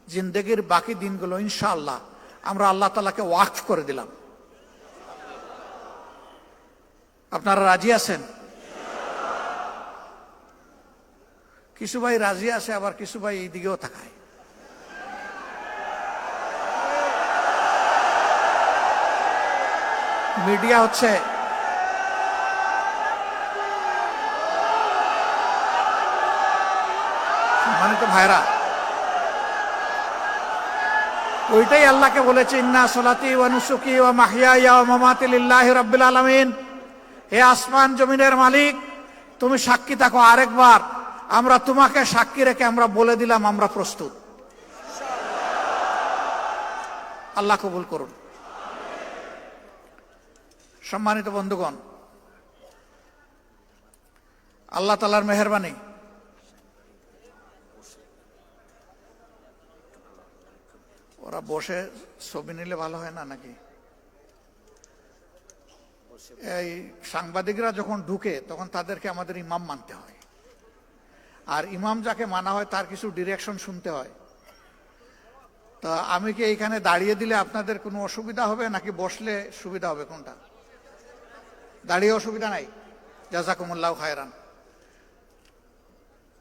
জিন্দেগির বাকি দিনগুলো ইনশাআল্লাহ আমরা আল্লাহ তাআলাকে ওয়াকফ করে দিলাম। আপনারা রাজি আছেন? কিছু ভাই রাজি আছে, আবার কিছু ভাই এই দিকেও তাকায়। মিডিয়া হচ্ছে সম্মানিত ভাইরা, ওইটাই আল্লাহকে বলেছে ইন্না সলাতি ওয়া নুসুকি ওয়া মাহইয়ায়া ওয়া মামাতি লিল্লাহি রাব্বিল আলামিন। হে আসমান জমিনের মালিক, তুমি সাক্ষী থাকো। আরেকবার আমরা তোমাকে সাক্ষী রেখে আমরা বলে দিলাম আমরা প্রস্তুত। আল্লাহ কবুল করুন। সম্মানিত বন্ধুগণ, আল্লাহ তাআলার মেহেরবানি, ওরা বসে ছবি নিলে ভালো হয় না নাকি? এই সাংবাদিকরা যখন ঢুকে তখন তাদেরকে আমাদের ইমাম মানতে হয়, আর ইমাম যাকে মানা হয় তার কিছু ডিরেকশন শুনতে হয়। তা আমি কি এইখানে দাঁড়িয়ে দিলে আপনাদের কোনো অসুবিধা হবে নাকি বসলে সুবিধা হবে? কোনটা? দাঁড়িয়ে অসুবিধা নাই। জাযাকুমুল্লাহু খায়রান।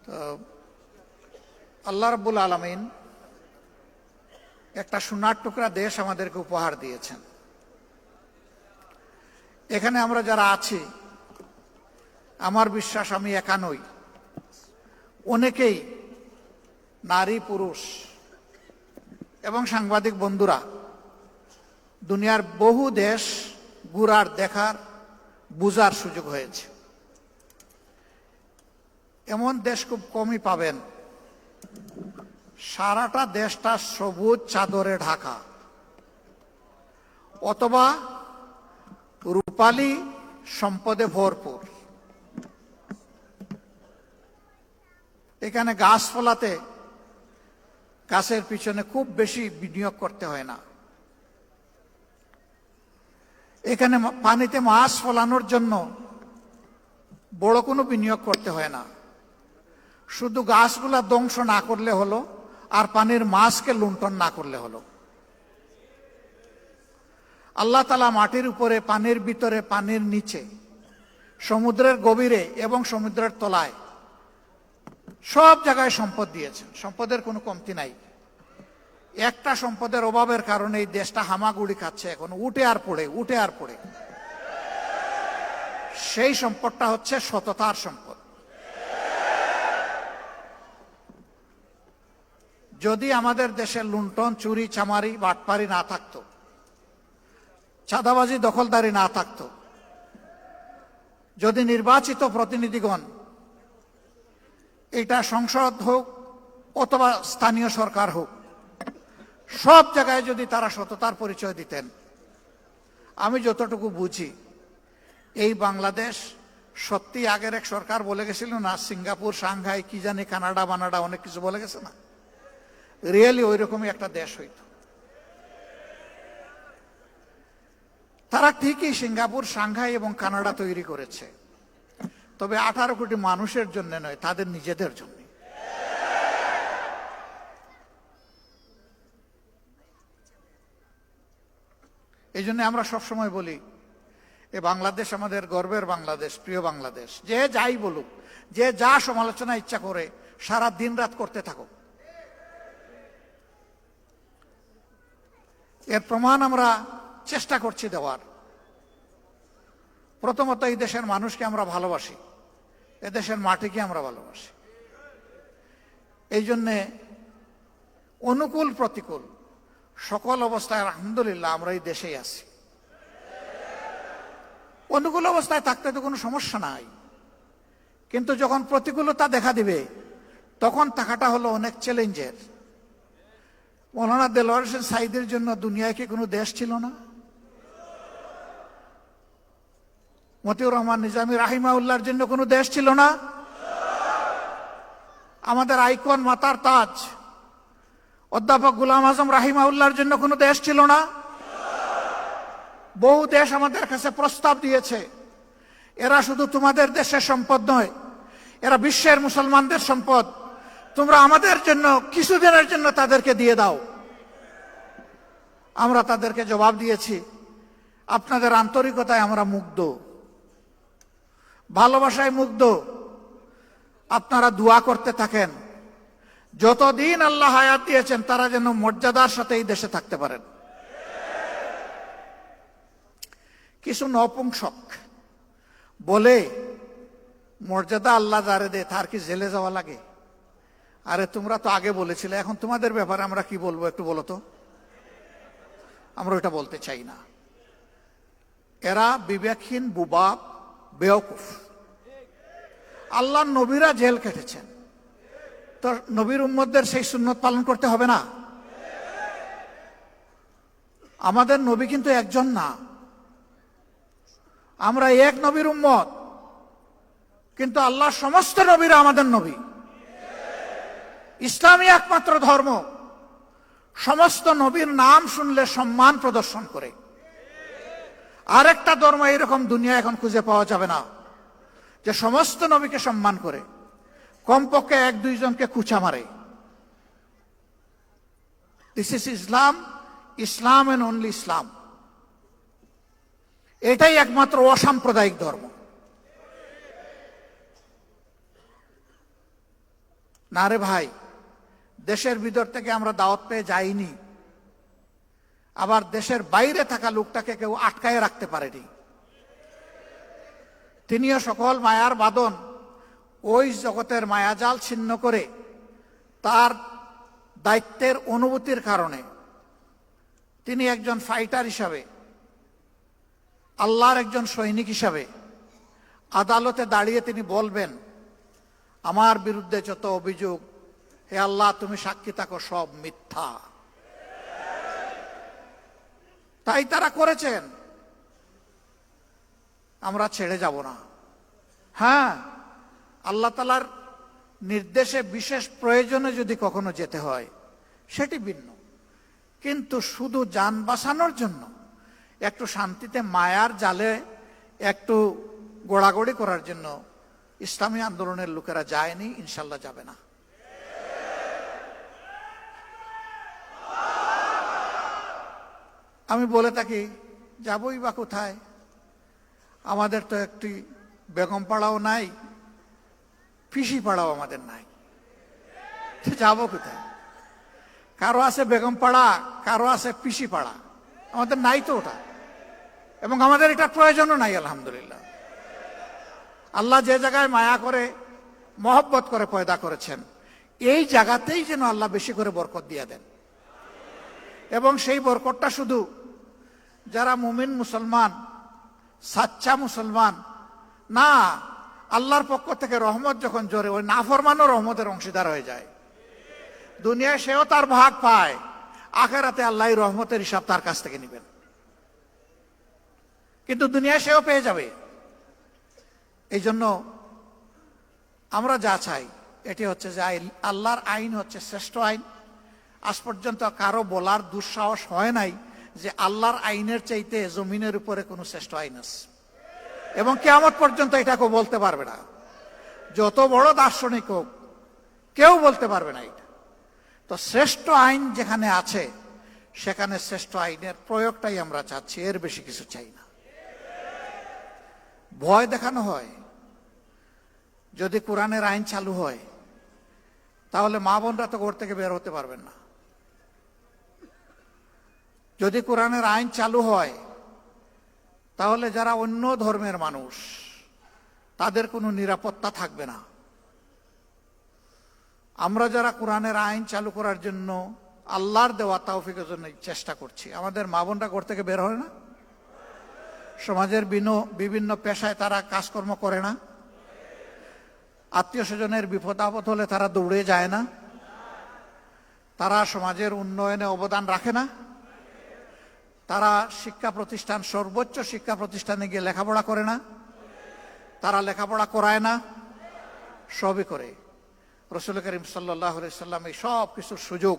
তো আল্লাহ রাব্বুল আলামিন একটা সোনার টুকরা দেশ আমাদেরকে উপহার দিয়েছেন। এখানে আমরা যারা আছি, আমার বিশ্বাস আমি একা নই, অনেকেই নারী পুরুষ এবং সাংবাদিক বন্ধুরা দুনিয়ার বহু দেশ ঘুরার, দেখার, বুঝার সুযোগ হয়েছে। এমন দেশ খুব কমই পাবেন সারাটা দেশটা সবুজ চাদরে ঢাকা, অথবা রূপালী সম্পদে ভরপুর। এখানে গাছপালাতে, গাছের পিছনে খুব বেশি বিনিয়োগ করতে হয় না। এখানে পানিতে মাছ ফলানোর জন্য বড় কোনো বিনিয়োগ করতে হয় না। শুধু গাছগুলা ধ্বংস না করলে হলো, আর পানির মাছকে লুণ্ঠন না করলে হলো। আল্লাহ তাআলা মাটির উপরে, পানির ভিতরে, পানির নিচে, সমুদ্রের গভীরে এবং সমুদ্রের তলায় সব জায়গায় সম্পদ দিয়েছেন। সম্পদের কোনো কমতি নাই। একটা সম্পদের অভাবের কারণে এই দেশটা হামাগুড়ি খাচ্ছে, এখন উঠে আর পড়ে, উঠে আর পড়ে। সেই সম্পদটা হচ্ছে সততার সম্পদ। যদি আমাদের দেশে লুণ্ঠন, চুরি, চামারি, বাটপারি না থাকতো, চাঁদাবাজি, দখলদারি না থাকতো, যদি নির্বাচিত প্রতিনিধিগণ, এটা সংসদ হোক অথবা স্থানীয় সরকার হোক, সব জায়গায় যদি তারা সততার পরিচয় দিতেন, আমি যতটুকু বুঝি এই বাংলাদেশ সত্যি আগের এক সরকার বলে গেছিল না, সিঙ্গাপুর, সাংহাই, কি জানি, কানাডা বানাডা অনেক কিছু বলে গেছে না, রিয়েলি ওই রকমই একটা দেশ হইত। তারা ঠিকই সিঙ্গাপুর, সাংহাই এবং কানাডা তৈরি করেছে, তবে 18 কোটি মানুষের জন্য নয়, তাদের নিজেদের জন্য। এই জন্য আমরা সবসময় বলি, এ বাংলাদেশ আমাদের গর্বের বাংলাদেশ, প্রিয় বাংলাদেশ। যে যাই বলুক, যে যা সমালোচনা ইচ্ছা করে, সারা দিন রাত করতে থাকুক, এর প্রমাণ আমরা চেষ্টা করছি দেওয়ার। প্রথমত এই দেশের মানুষকে আমরা ভালোবাসি, এদেশের মাটিকে আমরা ভালোবাসি। এই জন্যে অনুকূল প্রতিকূল সকল অবস্থায় আলহামদুলিল্লাহ আমরা এই দেশেই আছি। অনুকূল অবস্থায় থাকতে তো কোনো সমস্যা নাই, কিন্তু যখন প্রতিকূলতা দেখা দিবে তখন থাকাটা হলো অনেক চ্যালেঞ্জের। মৌলানা দেলোয়ার হোসেন সাঈদীর জন্য দুনিয়ায় কি কোনো দেশ ছিল না? মতিউর রহমান নিজামী রাহিমাহুল্লাহর জন্য কোনো দেশ ছিল না? আমাদের আইকন, মাতার তাজ অধ্যাপক গোলাম আজম রাহিমাহুল্লাহর জন্য কোনো দেশ ছিল না? বহু দেশ আমাদের কাছে প্রস্তাব দিয়েছে, এরা শুধু তোমাদের দেশের সম্পদ নয়, এরা বিশ্বের মুসলমানদের সম্পদ, তোমরা আমাদের জন্য কিছুদিনের জন্য তাদেরকে দিয়ে দাও। আমরা তাদেরকে জবাব দিয়েছি, আপনাদের আন্তরিকতায় আমরা মুগ্ধ, ভালোবাসায় মুগ্ধ। আপনারা দোয়া করতে থাকেন, যতদিন আল্লাহ হায়াত দিয়েছেন তারা যেন মর্যাদার সাথে এই দেশে থাকতে পারেন। কিছু নপুংসক বলে মর্যাদা আল্লাহ যারে দে তার কি জেলে যাওয়া লাগে? আরে তোমরা তো আগে বলেছিলে, এখন তোমাদের ব্যাপারে আমরা কি বলবো একটু বলো তো। আমরা ওটা বলতে চাই না। এরা বিবেকহীন, বুবা, বেওকুফ। আল্লাহর নবীরা জেল কেটেছেন, তো নবীর উম্মতদের সেই সুন্নত পালন করতে হবে না? আমাদের নবী কিন্তু একজন না, আমরা এক নবীর উম্মত, কিন্তু আল্লাহর সমস্ত নবীরা আমাদের নবী। ইসলামই একমাত্র ধর্ম সমস্ত নবীর নাম শুনলে সম্মান প্রদর্শন করে। আরেকটা ধর্ম এরকম দুনিয়া এখন খুঁজে পাওয়া যাবে না যে সমস্ত নবীকে সম্মান করে, কমপক্ষে এক দুইজনকে কুচা মারে। This is Islam, Islam and only Islam. এটাই একমাত্র অসাম্প্রদায়িক ধর্ম। না রে ভাই, দেশের ভিতর থেকে আমরা দাওয়াত পেয়ে যাইনি, আবার দেশের বাইরে থাকা লোকটাকে কেউ আটকায় রাখতে পারেনি। তিনিও সকল মায়ার বাঁধন ওই জগতের মায়াজাল ছিন্ন করে তার দায়িত্বের অনুভূতির কারণে তিনি একজন ফাইটার হিসাবে, আল্লাহর একজন সৈনিক হিসাবে আদালতে দাঁড়িয়ে তিনি বলবেন, আমার বিরুদ্ধে যত অভিযোগ, হে আল্লাহ তুমি সাক্ষী থাকো, সব মিথ্যা। তাই তারা করেছেন, আমরা ছেড়ে যাব না। হ্যাঁ, আল্লাহ তাআলার নির্দেশে বিশেষ প্রয়োজনে যদি কখনো যেতে হয় সেটি ভিন্ন, কিন্তু শুধু জান বাঁচানোর জন্য একটু শান্তিতে মায়ার জালে একটু গোড়াগড়ি করার জন্য ইসলামী আন্দোলনের লোকেরা যায়নি, ইনশাল্লাহ যাবে না। আমি বলে থাকি, যাবই বা কোথায়? আমাদের তো একটি বেগম পাড়াও নাই, পিসি পাড়াও আমাদের নাই, যাব কোথায়? কারো আছে বেগম পাড়া, কারো আছে পিসি পাড়া, আমাদের নাই তো ওটা, এবং আমাদের এটা প্রয়োজনও নাই। আলহামদুলিল্লাহ, আল্লাহ যে জায়গায় মায়া করে, মহব্বত করে পয়দা করেছেন, এই জায়গাতেই যেন আল্লাহ বেশি করে বরকত দিয়ে দেন। এবং সেই বরকতটা শুধু যারা মুমিন মুসলমান, সাচ্চা মুসলমান না, আল্লাহর পক্ষ থেকে রহমত যখন জোরে, ওই নাফরমানও রহমতের অংশীদার হয়ে যায়। দুনিয়ায় সেও তার ভাগ পায়, আখেরাতে আল্লাহ রহমতের হিসাব তার কাছ থেকে নেবেন, কিন্তু দুনিয়ায় সেও পেয়ে যাবে। এই জন্য আমরা যা চাই এটি হচ্ছে যে আল্লাহর আইন হচ্ছে শ্রেষ্ঠ আইন। আজ পর্যন্ত কারো বলার দুঃসাহস হয় নাই যে আল্লাহর আইনের চাইতে জমিনের উপরে কোনো শ্রেষ্ঠ আইন আছে, এবং কিয়ামত পর্যন্ত এটা কেউ বলতে পারবে না। যত বড় দার্শনিক হোক, কেউ বলতে পারবে না এটা। তো শ্রেষ্ঠ আইন যেখানে আছে সেখানে শ্রেষ্ঠ আইনের প্রয়োগটাই আমরা চাচ্ছি, এর বেশি কিছু চাই না। ভয় দেখানো হয়, যদি কোরআনের আইন চালু হয় তাহলে মা বোনরা তো ঘর থেকে বের হতে পারবেন না। যদি কোরআনের আইন চালু হয় তাহলে যারা অন্য ধর্মের মানুষ তাদের কোনো নিরাপত্তা থাকবে না। আমরা যারা কোরআনের আইন চালু করার জন্য আল্লাহর দেওয়া তৌফিকের জন্য চেষ্টা করছি, আমাদের মা বোনরা ঘর থেকে বের হয় না, সমাজের বিভিন্ন পেশায় তারা কাজকর্ম করে না, আত্মীয় স্বজনের বিপদ আপদ হলে তারা দৌড়ে যায় না, তারা সমাজের উন্নয়নে অবদান রাখে না, তারা শিক্ষা প্রতিষ্ঠান, সর্বোচ্চ শিক্ষা প্রতিষ্ঠানে গিয়ে লেখাপড়া করে না, তারা লেখাপড়া করায় না, সবই করে। রাসূল করিম সাল্লাল্লাহু আলাইহি সাল্লাম এই সব কিছুর সুযোগ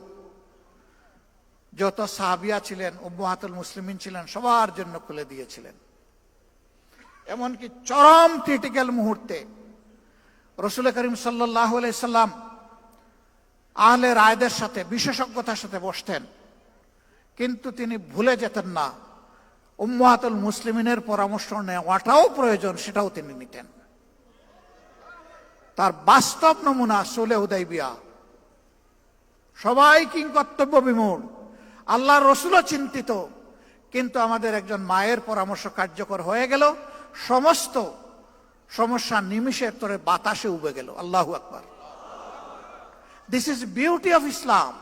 যত সাহাবিয়া ছিলেন, উম্মাহাতুল মুসলিমিন ছিলেন, সবার জন্য খুলে দিয়েছিলেন। এমনকি চরম ক্রিটিক্যাল মুহূর্তে রাসূল করিম সাল্লাল্লাহু আলাইহি সাল্লাম আহলে রায়দের সাথে বিশেষজ্ঞতার সাথে বসতেন, কিন্তু তিনি ভুলে যেতেন না উম্মাতুল মুসলিমিনের পরামর্শ নেওয়াটাও প্রয়োজন, সেটাও তিনি নিতেন। তার বাস্তব নমুনা সুলহে হুদাইবিয়া। সবাই কিংকর্তব্য বিমূঢ়, আল্লাহর রাসূলও চিন্তিত, কিন্তু আমাদের একজন মায়ের পরামর্শ কার্যকর হয়ে গেল, সমস্ত সমস্যা নিমিষের তরে বাতাসে উবে গেল। আল্লাহু আকবার। This is beauty of Islam.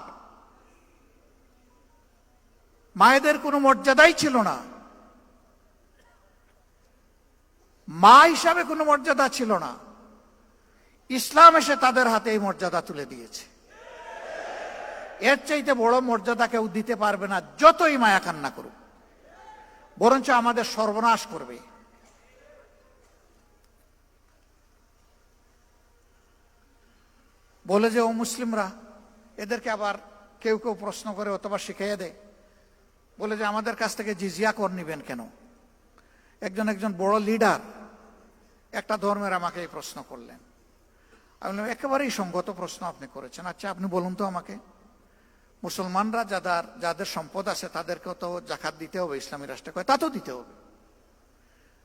মায়েদের কোনো মর্যাদাই ছিল না, মা হিসাবে কোনো মর্যাদা ছিল না। ইসলাম এসে তাদের হাতে এই মর্যাদা তুলে দিয়েছে। এর চাইতে বড় মর্যাদা কেউ দিতে পারবে না, যতই মায়া কান্না করুক, বরঞ্চ আমাদের সর্বনাশ করবে। বলে যে ও মুসলিমরা, এদেরকে আবার কেউ কেউ প্রশ্ন করে অথবা শিখিয়ে দেয়, বলে যে আমাদের কাছ থেকে জিজিয়া কর নিবেন কেন? একজন বড় লিডার একটা ধর্মের আমাকে এই প্রশ্ন করলেন। আমি বললাম, একেবারেই সঙ্গত প্রশ্ন আপনি করেছেন। আচ্ছা আপনি বলুন তো আমাকে, মুসলমানরা যাদের সম্পদ আছে তাদেরকেও তো জাকাত দিতে হবে ইসলামী রাষ্ট্রে। কয় তা তো দিতে হবে।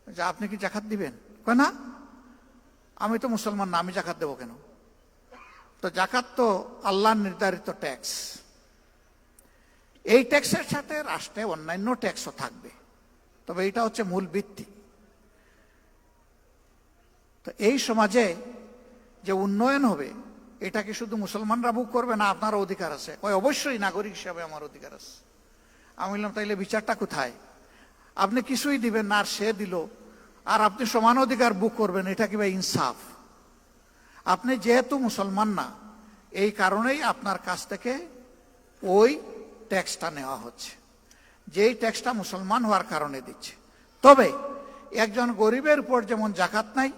যে আপনি কি জাকাত দিবেন? কয় না, আমি তো মুসলমান না, আমি জাকাত দেবো কেন? তো জাকাত তো আল্লাহর নির্ধারিত ট্যাক্স। এই ট্যাক্সের সাথে রাষ্ট্রে অন্যান্য ট্যাক্সও থাকবে, তবে এটা হচ্ছে মূল ভিত্তি। তো এই সমাজে যে উন্নয়ন হবে, এটা কি শুধু মুসলমানরা ভোগ করবে না আপনারও অধিকার আছে? ওই অবশ্যই নাগরিক হিসাবে আমার অধিকার আছে। আমি বললাম, তাইলে বিচারটা কোথায়? আপনি কিছুই দিবেন না আর সে দিল, আর আপনি সমান অধিকার ভোগ করবেন, এটা কি ভাই ইনসাফ? আপনি যেহেতু মুসলমান না, এই কারণেই আপনার কাছ থেকে ওই ট্যাক্সটা নেওয়া হচ্ছে, যেই ট্যাক্সটা মুসলমান হওয়ার কারণে দিচ্ছে। তবে একজন গরিবের উপর যেমন জাকাত নাই,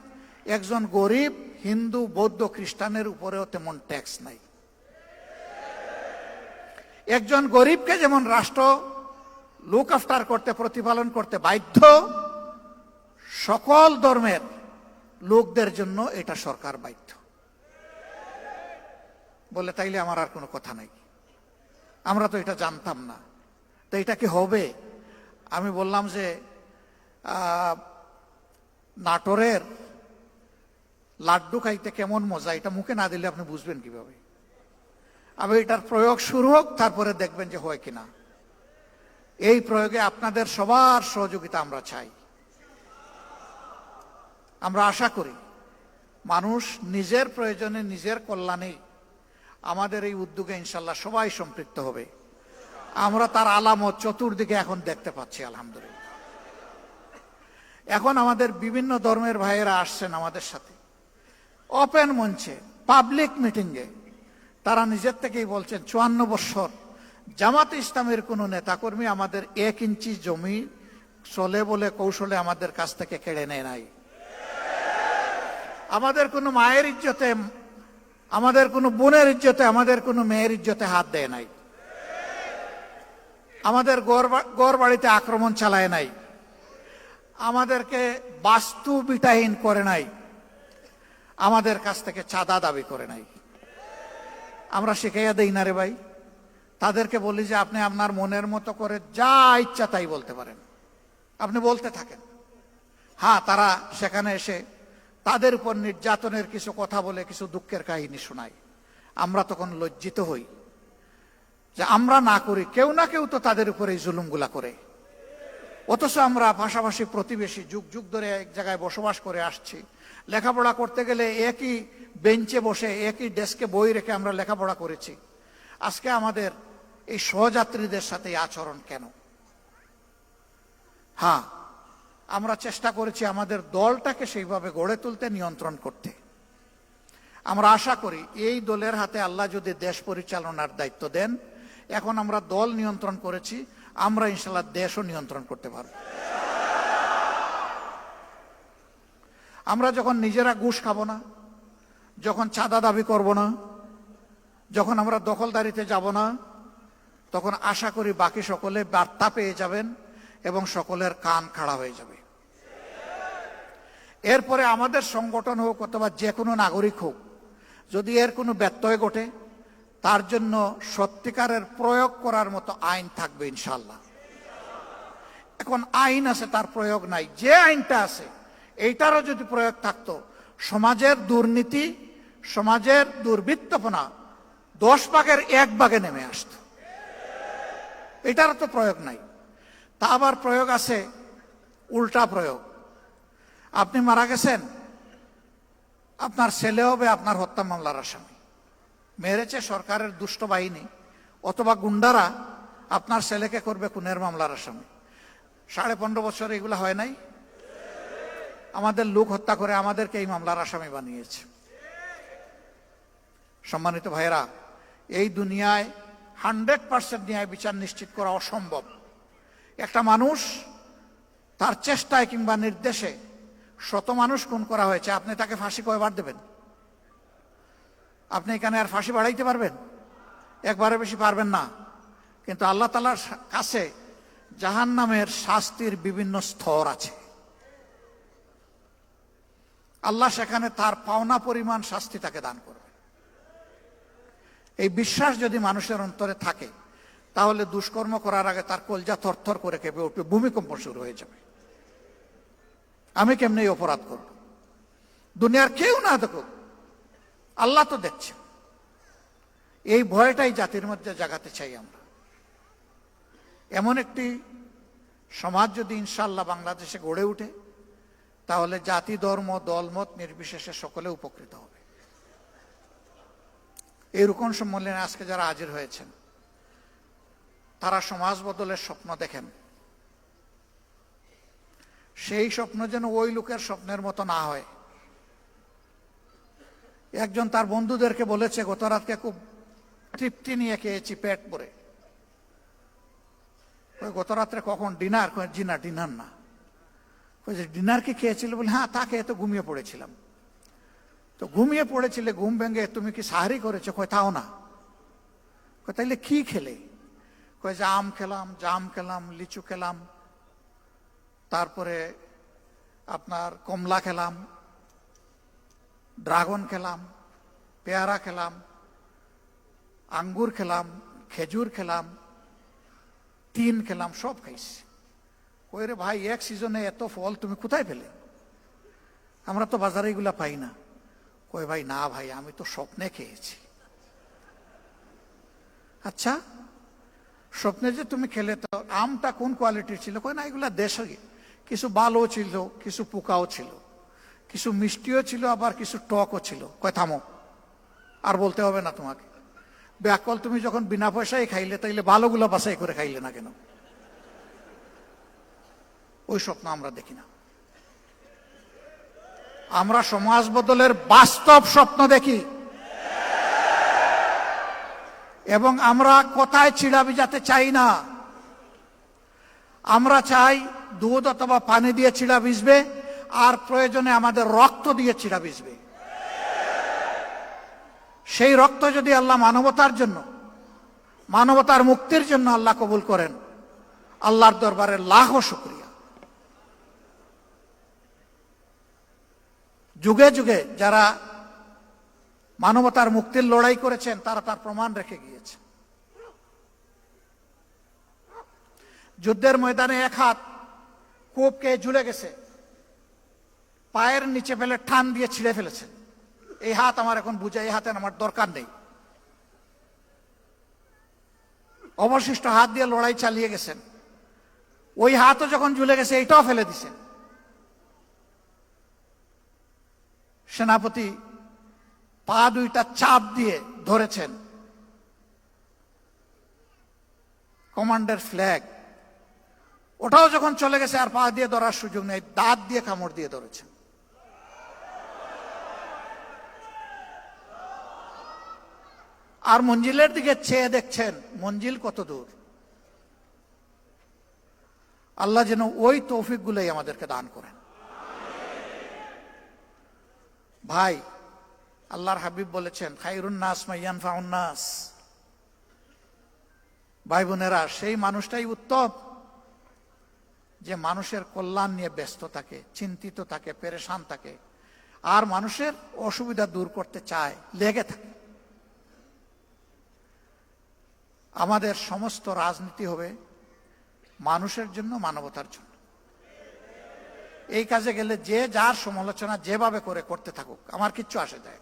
একজন গরিব হিন্দু বৌদ্ধ খ্রিস্টানের উপরেও তেমন ট্যাক্স নাই। একজন গরিবকে যেমন রাষ্ট্র লুক আফটার করতে, প্রতিপালন করতে বাধ্য, সকল ধর্মের লোকদের জন্য এটা সরকার বাধ্য। বলে তাইলে আমার আর কোনো কথা নাই, আমরা তো এটা জানতাম না, তো এটা কি হবে? আমি বললাম যে নাটোরের লাড্ডু খাইতে কেমন মজা, এটা মুখে না দিলে আপনি বুঝবেন কিভাবে? আবার এটার প্রয়োগ শুরু হোক, তারপরে দেখবেন যে হয় কিনা। এই প্রয়োগে আপনাদের সবার সহযোগিতা আমরা চাই। আমরা আশা করি মানুষ নিজের প্রয়োজনে, নিজের কল্যাণে আমাদের এই উদ্যোগে ইনশাল্লাহ সবাই সম্পৃক্ত হবে। আমরা তার আলামত চতুর্দিকে এখন দেখতে পাচ্ছি, আলহামদুলিল্লাহ। এখন আমাদের বিভিন্ন ধর্মের ভাইয়েরা আসছেন আমাদের সাথে ওপেন মঞ্চে, পাবলিক মিটিংয়ে। তারা নিজের থেকেই বলছেন 54 বছর জামাত ইসলামের কোন নেতাকর্মী আমাদের 1 ইঞ্চি জমি চলে বলে কৌশলে আমাদের কাছ থেকে কেড়ে নেয় নাই। আমাদের কোনো মায়ের ইজ্জতে, আমাদের কোনো বোনের ইজ্জতে, আমাদের কোনো মেয়ের ইজ্জতে হাত দেয় নাই। আমাদের গড় বাড়িতে আক্রমণ চালায় নাই, আমাদেরকে বাস্তু বিটাহীন করে নাই, আমাদের কাছ থেকে চাঁদা দাবি করে নাই। আমরা শিখাইয়া দেই না রে ভাই। তাদেরকে বলি যে আপনি আপনার মনের মতো করে যা ইচ্ছা তাই বলতে পারেন, আপনি বলতে থাকেন। হ্যাঁ, তারা সেখানে এসে তাদের উপর নির্যাতনের কিছু কথা বলে, কিছু দুঃখের কাহিনী শোনায়। আমরা তখন লজ্জিত হই যে আমরা না করি, কেউ না কেউ তো তাদের উপরে এই জুলুমগুলা করে। অথচ আমরা পাশাপাশি প্রতিবেশী, যুগ যুগ ধরে এক জায়গায় বসবাস করে আসছি। লেখাপড়া করতে গেলে একই বেঞ্চে বসে, একই ডেস্কে বই রেখে আমরা লেখাপড়া করেছি। আজকে আমাদের এই সহযাত্রীদের সাথে আচরণ কেন? হ্যাঁ, আমরা চেষ্টা করেছি আমাদের দলটাকে সেইভাবে গড়ে তুলতে, নিয়ন্ত্রণ করতে। আমরা আশা করি এই দলের হাতে আল্লাহ যদি দেশ পরিচালনার দায়িত্ব দেন, এখন আমরা দল নিয়ন্ত্রণ করেছি, আমরা ইনশাল্লাহ দেশও নিয়ন্ত্রণ করতে পারব। আমরা যখন নিজেরা ঘুষ খাবো না, যখন চাঁদা দাবি করব না, যখন আমরা দখলদারিতে যাব না, তখন আশা করি বাকি সকলে বার্তা পেয়ে যাবেন এবং সকলের কান খাড়া হয়ে যাবে। এরপরে আমাদের সংগঠন হোক অথবা যে কোনো নাগরিক হোক, যদি এর কোনো ব্যত্যয় ঘটে, তার জন্য সত্যিকারের প্রয়োগ করার মতো আইন থাকবে ইনশাল্লাহ। এখন আইন আছে, তার প্রয়োগ নাই। যে আইনটা আছে এইটারও যদি প্রয়োগ থাকতো, সমাজের দুর্নীতি, সমাজের দুর্বৃত্তপনা 10 ভাগের 1 ভাগে নেমে আসতো। এটারও তো প্রয়োগ নাই। তা আবার প্রয়োগ আছে উল্টা প্রয়োগ। আপনি মারা গেছেন, আপনার ছেলে হবে আপনার হত্যা মামলার আসামি। মেরেছে সরকারের দুষ্ট বাহিনী অথবা গুন্ডারা, আপনার ছেলেকে করবে খুনের মামলার আসামি। 15.5 বছর এগুলো হয় নাই? আমাদের লোক হত্যা করে আমাদেরকে এই মামলার আসামি বানিয়েছে। সম্মানিত ভাইয়েরা, এই দুনিয়ায় 100% ন্যায় বিচার নিশ্চিত করা অসম্ভব। একটা মানুষ তার চেষ্টায় কিংবা নির্দেশে 100 মানুষ খুন করা হয়েছে, আপনি তাকে ফাঁসি কয়বার দেবেন? আপনি এখানে আর ফাঁসি বাড়াইতে পারবেন? একবারের বেশি পারবেন না। কিন্তু আল্লাহ তাআলার কাছে জাহান্নামের শাস্তির বিভিন্ন স্তর আছে। আল্লাহ সেখানে তার পাওনা পরিমাণ শাস্তি তাকে দান করবে। এই বিশ্বাস যদি মানুষের অন্তরে থাকে, তাহলে দুষ্কর্ম করার আগে তার কলজা থরথর করে কেঁপে উঠবে, ভূমিকম্প শুরু হয়ে যাবে। আমি কেমনে এই অপরাধ করব? দুনিয়ার কেউ না দেখুক, আল্লাহ তো দেখছে। এই ভয়টাই জাতির মধ্যে জাগাতে চাই আমরা। এমন একটি সমাজ যদি ইনশাআল্লাহ বাংলাদেশে গড়ে ওঠে, তাহলে জাতি, ধর্ম, দলমত নির্বিশেষে সকলে উপকৃত হবে। এই রুকন সম্মেলনে আজকে যারা হাজির হয়েছেন, তারা সমাজ বদলের স্বপ্ন দেখেন। সেই স্বপ্ন যেন ওই লোকের স্বপ্নের মতো না হয়। একজন তার বন্ধুদেরকে বলেছে, গত রাতকে খুব তৃপ্তি নিয়ে খেয়েছি, পেট ভরে। গত রাত্রে কখন ডিনার? জি না, ডিনার না। ডিনার কি খেয়েছিল? বলে হ্যাঁ, তা খেয়ে তো ঘুমিয়ে পড়েছিলাম। তো ঘুমিয়ে পড়েছিলে, ঘুম ভেঙে তুমি কি সাহারি করেছো? কয় তাও না। তাইলে কি খেলে? কয় যে আম খেলাম, জাম খেলাম, লিচু খেলাম, তারপরে আপনার কমলা খেলাম, ড্রাগন খেলাম, পেয়ারা খেলাম, আঙ্গুর খেলাম, খেজুর খেলাম, তিন খেলাম, সব খাইছি। কই রে ভাই, এক সিজনে এত ফল তুমি কোথায় পেলে? আমরা তো বাজারে এগুলা পাই না। কই ভাই না ভাই, আমি তো স্বপ্নে খেয়েছি। আচ্ছা, স্বপ্নে যে তুমি খেলে, তো আমটা কোন কোয়ালিটির ছিল? কই না, এগুলা দেশে কিছু ভালো ছিল, কিছু পোকাও ছিল, কিছু মিষ্টিও ছিল, আবার কিছু টকও ছিল। কয় থামো, আর বলতে হবে না তোমাকে। ব্যাকল, তুমি যখন বিনা পয়সায় খাইলে, তাইলে ভালোগুলো বাছাই করে খাইলে না কেন? ওই স্বপ্ন আমরা দেখি না। আমরা সমাজ বদলের বাস্তব স্বপ্ন দেখি, এবং আমরা কোথায় চিড়া ভিজাতে চাই না। আমরা চাই দুধ অথবা পানি দিয়ে চিড়া ভিজবে, আর প্রয়োজনে আমাদের রক্ত দিয়ে চিড়া ভিজবে। সেই রক্ত যদি আল্লাহ মানবতার জন্য, মানবতার মুক্তির জন্য আল্লাহ কবুল করেন, আল্লাহর দরবারে লাখো শুকরিয়া। যুগে যুগে যারা মানবতার মুক্তির লড়াই করেছেন, তারা তার প্রমাণ রেখে গিয়েছে। যুদ্ধের ময়দানে এক হাত কোপকে ঝুলে গেছে, পায়ের নিচে ফেলে টান দিয়ে ছিঁড়ে ফেলেছেন। এই হাত আমার এখন বুঝে, এই হাতের আমার দরকার নেই। অবশিষ্ট হাত দিয়ে লড়াই চালিয়ে গেছেন। ওই হাতও যখন ঝুলে গেছে, এইটাও ফেলে দিছেন। সেনাপতি পা দুইটা চাপ দিয়ে ধরেছেন। কমান্ডার ফ্ল্যাগ, ওটাও যখন চলে গেছে, আর পা দিয়ে ধরার সুযোগ নেই, দাঁত দিয়ে কামড় দিয়ে ধরেছেন। আর মঞ্জিলের দিকে চেয়ে দেখছেন মঞ্জিল কত দূর। আল্লাহ যেন ওই তৌফিক গুলোই আমাদেরকে দান করেন। ভাই, আল্লাহর হাবিব বলেছেন, খায়রুন নাস মাইয়ানফাউন নাস। ভাই বোনেরা, সেই মানুষটাই উত্তম যে মানুষের কল্যাণ নিয়ে ব্যস্ত থাকে, চিন্তিত থাকে, পেরেশান থাকে, আর মানুষের অসুবিধা দূর করতে চায়, লেগে থাকে। আমাদের সমস্ত রাজনীতি হবে মানুষের জন্য, মানবতার জন্য। এই কাজে গেলে যে যার সমালোচনা যেভাবে করে করতে থাকুক, আমার কিচ্ছু আসে যায়।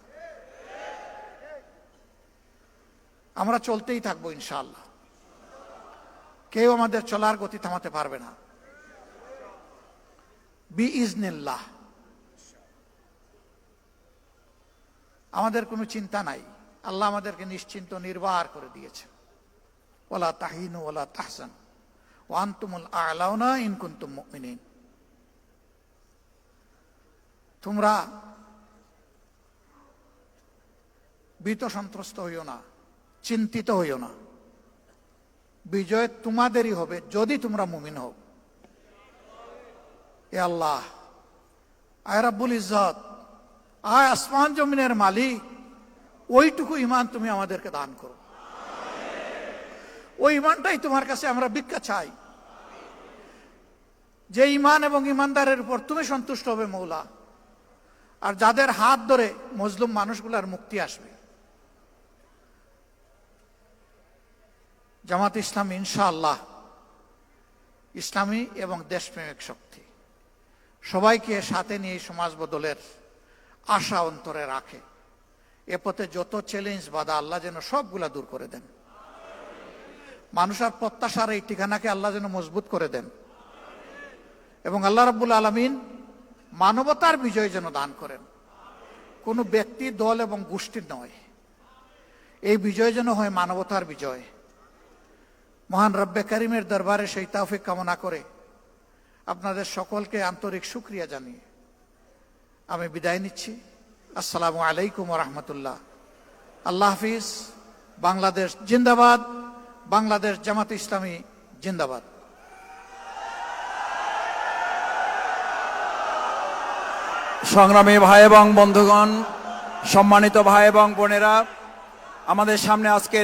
আমরা চলতেই থাকবো ইনশাআল্লাহ। কেউ আমাদের চলার গতি থামাতে পারবে না বিইজনিল্লাহ। আমাদের কোনো চিন্তা নাই, আল্লাহ আমাদেরকে নিশ্চিন্ত নির্বাহ করে দিয়েছে। ওয়ালা তাহিনু ওয়ালা তাহজানু ওয়া আনতুমুল আ'লাউনা ইন কুনতুম মুমিনিন। তোমরা ভীত সন্ত্রস্ত হইও না, চিন্তিত হইও না, বিজয় তোমাদেরই হবে যদি তোমরা মুমিন হও। এ আল্লাহ, আয় রাব্বুল ইজ্জত, আয় আসমান জমিনের মালিক, ওইটুকু ঈমান তুমি আমাদেরকে দান করো। ওই ঈমানটাই তোমার কাছে আমরা ভিক্ষা চাই, যে ঈমান এবং ঈমানদারের উপর তুমি সন্তুষ্ট হবে মৌলা, আর যাদের হাত ধরে মজলুম মানুষগুলার মুক্তি আসবে। জামাত ইসলাম ইনশাআল্লাহ ইসলামী এবং দেশপ্রেমিক শক্তি, সবাইকে সাথে নিয়ে সমাজ বদলের আশা অন্তরে রাখে। এ পথে যত চ্যালেঞ্জ বাধা আল্লাহ যেন সবগুলা দূর করে দেন। মানুষের প্রত্যাশার এই ঠিকানাকে আল্লাহ যেন মজবুত করে দেন, এবং আল্লাহ রাব্বুল আলামিন মানবতার বিজয় যেন দান করেন। কোনো ব্যক্তি, দল এবং গোষ্ঠীর নয়, এই বিজয় যেন হয় মানবতার বিজয়। মহান রব্বে কারিমের দরবারে সেই তৌফিক কামনা করে আপনাদের সকলকে আন্তরিক শুকরিয়া জানিয়ে আমি বিদায় নিচ্ছি। আসসালামু আলাইকুম ওয়া রাহমাতুল্লাহ। আল্লাহ হাফিজ। বাংলাদেশ জিন্দাবাদ। বাংলাদেশ জামাত ইসলামী জিন্দাবাদ। সংগ্রামী ভাই এবং বন্ধুগণ, সম্মানিত ভাই এবং বোনেরা, আমাদের সামনে আজকে